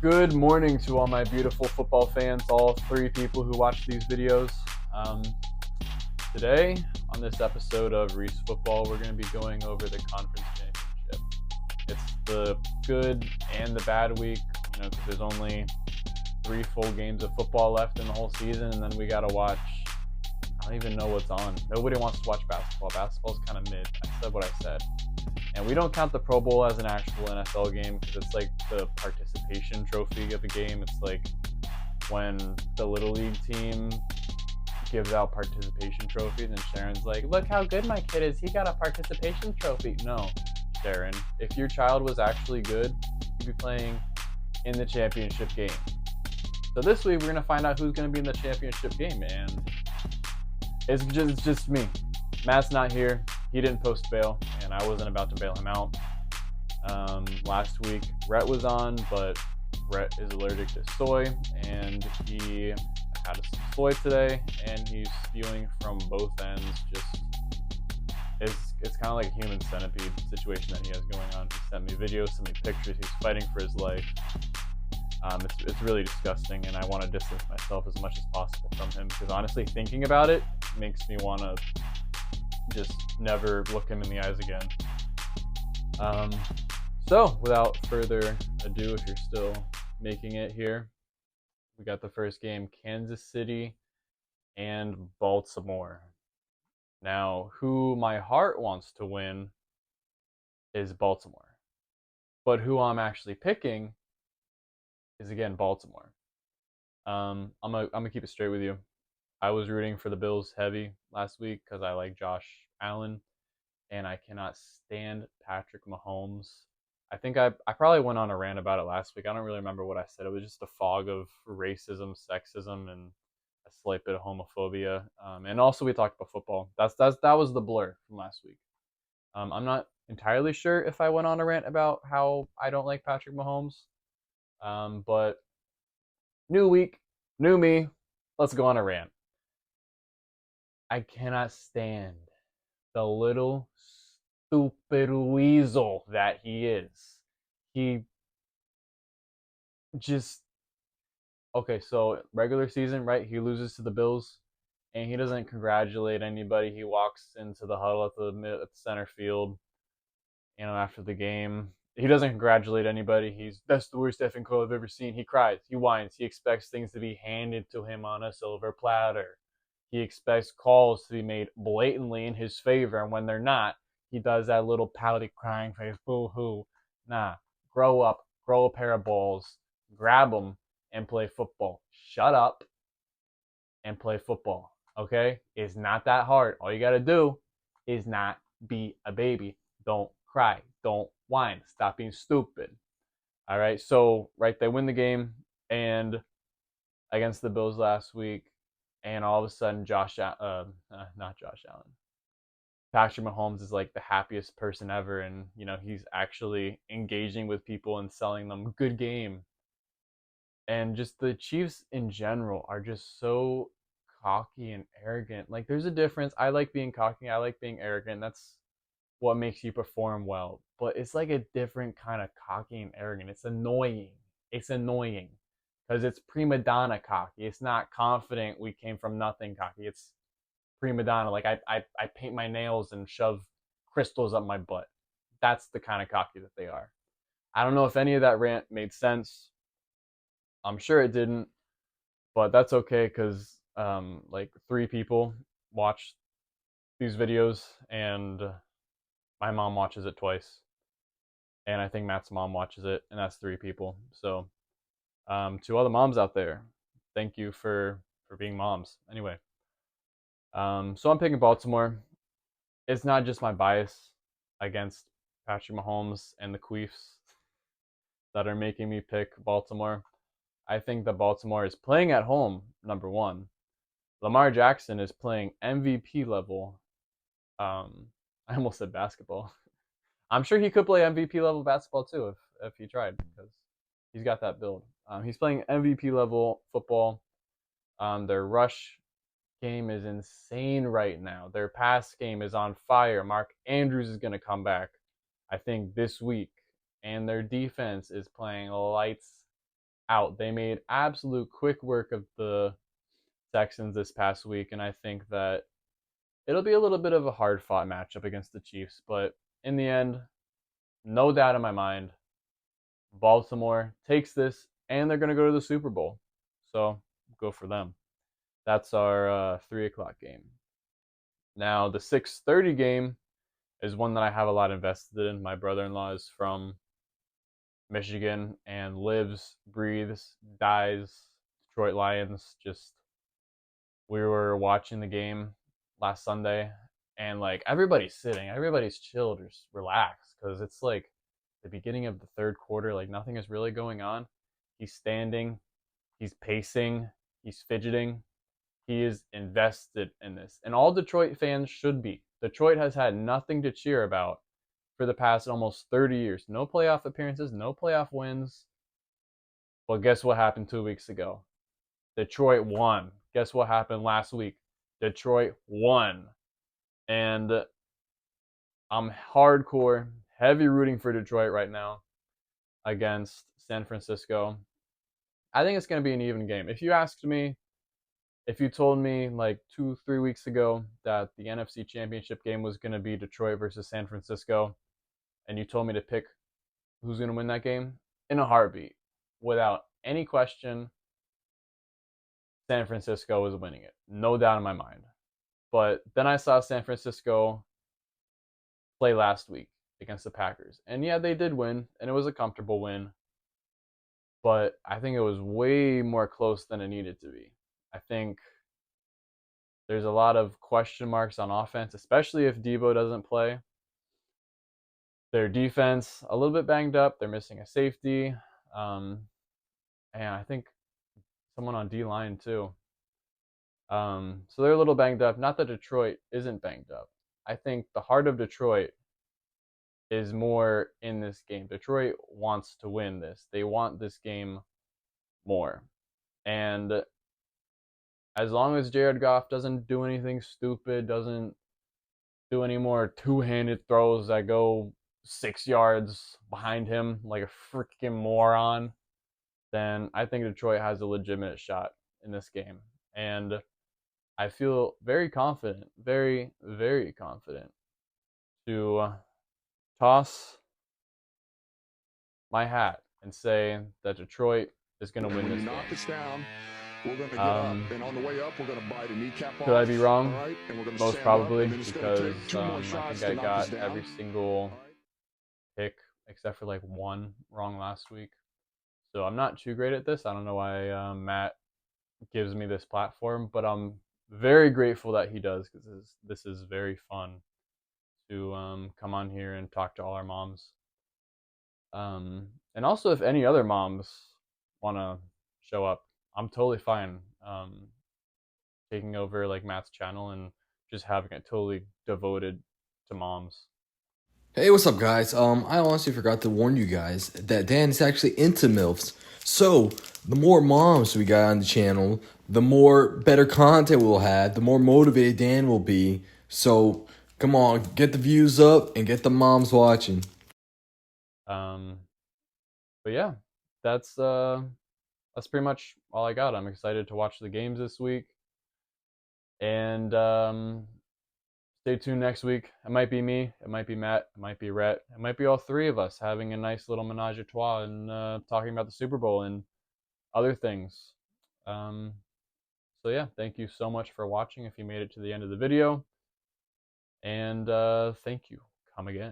Good morning to all my beautiful football fans, all three people who watch these videos. Um, Today, on this episode of Reese Football, we're going to be going over the conference championship. It's the good and the bad week, because there's only 3 full games of football left in the whole season, and then we got to watch. I don't even know what's on. Nobody wants to watch basketball. Basketball's kind of mid. I said what I said. And we don't count the Pro Bowl as an actual NFL game because it's like the participation trophy of a game. It's like when the Little League team gives out participation trophies and Sharon's like, look how good my kid is. He got a participation trophy. No, Sharon, if your child was actually good, you'd be playing in the championship game. So this week we're going to find out who's going to be in the championship game. And it's just me. Matt's not here. He didn't post bail, and I wasn't about to bail him out. Last week, Rhett was on, but Rhett is allergic to soy, and he had some soy today, and he's spewing from both ends. It's kind of like a human centipede situation that he has going on. He sent me videos, sent me pictures. He's fighting for his life. It's really disgusting, and I want to distance myself as much as possible from him because honestly, thinking about it makes me want to just never look him in the eyes again. So without further ado, if you're still making it here, we got the first game, Kansas City and Baltimore. Now, who my heart wants to win is Baltimore, but who I'm actually picking is again Baltimore. I'm gonna keep it straight with you. I was rooting for the Bills heavy last week because I like Josh Allen, and I cannot stand Patrick Mahomes. I think I probably went on a rant about it last week. I don't really remember what I said. It was just a fog of racism, sexism, and a slight bit of homophobia. And also we talked about football. That was the blur from last week. I'm not entirely sure if I went on a rant about how I don't like Patrick Mahomes. But new week, new me. Let's go on a rant. I cannot stand the little stupid weasel that he is. He just okay, so regular season, right? He loses to the Bills and he doesn't congratulate anybody. He walks into the huddle at the center field, after the game. He doesn't congratulate anybody. That's the worst effing call I've ever seen. He cries, he whines, he expects things to be handed to him on a silver platter. He expects calls to be made blatantly in his favor, and when they're not, he does that little pouty crying face, boo-hoo. Nah, grow up, grow a pair of balls, grab them, and play football. Shut up and play football, okay? It's not that hard. All you gotta do is not be a baby. Don't cry. Don't whine. Stop being stupid. All right, so, right, they win the game and against the Bills last week, and all of a sudden, not Josh Allen. Patrick Mahomes is like the happiest person ever, and he's actually engaging with people and selling them good game. And just the Chiefs in general are just so cocky and arrogant. Like there's a difference. I like being cocky. I like being arrogant. That's what makes you perform well. But it's like a different kind of cocky and arrogant. It's annoying. It's annoying because it's prima donna cocky. It's not confident we came from nothing cocky. It's prima donna. Like I paint my nails and shove crystals up my butt. That's the kind of cocky that they are. I don't know if any of that rant made sense. I'm sure it didn't, but that's okay because like 3 people watch these videos, and my mom watches it twice, and I think Matt's mom watches it, and that's 3 people. So to all the moms out there, thank you for being moms. Anyway, so I'm picking Baltimore. It's not just my bias against Patrick Mahomes and the Queefs that are making me pick Baltimore. I think that Baltimore is playing at home, number one. Lamar Jackson is playing MVP level. I almost said basketball. I'm sure he could play MVP level basketball too if he tried because he's got that build. He's playing MVP level football. Their rush game is insane right now. Their pass game is on fire. Mark Andrews is going to come back, I think, this week. And their defense is playing lights out. They made absolute quick work of the Texans this past week, and I think that it'll be a little bit of a hard fought matchup against the Chiefs. But in the end, no doubt in my mind, Baltimore takes this, and they're going to go to the Super Bowl. So go for them. That's our 3 o'clock game. Now the 6:30 game is one that I have a lot invested in. My brother-in-law is from Michigan and lives, breathes, dies Detroit Lions. Just we were watching the game last Sunday, and like everybody's sitting, everybody's chilled, just relaxed because it's like the beginning of the third quarter. Like nothing is really going on. He's standing, he's pacing, he's fidgeting. He is invested in this, and all Detroit fans should be. Detroit has had nothing to cheer about for the past almost 30 years. No playoff appearances, no playoff wins. But guess what happened 2 weeks ago? Detroit won. Guess what happened last week? Detroit won. And I'm hardcore, heavy rooting for Detroit right now against San Francisco. I think it's going to be an even game. If you asked me, if you told me like 2-3 weeks ago that the NFC Championship game was going to be Detroit versus San Francisco, and you told me to pick who's going to win that game, in a heartbeat, without any question, San Francisco is winning it. No doubt in my mind. But then I saw San Francisco play last week against the Packers. And yeah, they did win, and it was a comfortable win. But I think it was way more close than it needed to be. I think there's a lot of question marks on offense, especially if Debo doesn't play. Their defense, a little bit banged up. They're missing a safety. And I think someone on D-line too. So they're a little banged up. Not that Detroit isn't banged up. I think the heart of Detroit is more in this game. Detroit wants to win this. They want this game more. And as long as Jared Goff doesn't do anything stupid, doesn't do any more two-handed throws that go 6 yards behind him like a freaking moron, then I think Detroit has a legitimate shot in this game. And I feel very confident, very, very confident to toss my hat and say that Detroit is going to win this game. This down, we're going to get up, and on the way up, we're going to bite a kneecap off. Could I be wrong? Right? Most probably, because I think I got every single pick except for like one wrong last week. So I'm not too great at this. I don't know why Matt gives me this platform, but I'm very grateful that he does, because this is very fun to come on here and talk to all our moms. And also, if any other moms want to show up, I'm totally fine taking over like Matt's channel and just having it totally devoted to moms. Hey, what's up, guys? I honestly forgot to warn you guys that Dan is actually into MILFs. So, the more moms we got on the channel, the more better content we'll have, the more motivated Dan will be. So, come on, get the views up and get the moms watching. But yeah, that's pretty much all I got. I'm excited to watch the games this week, and stay tuned next week. It might be me, it might be Matt, it might be Rhett, it might be all three of us having a nice little menage a trois and talking about the Super Bowl and other things. So yeah, thank you so much for watching if you made it to the end of the video, and thank you. Come again.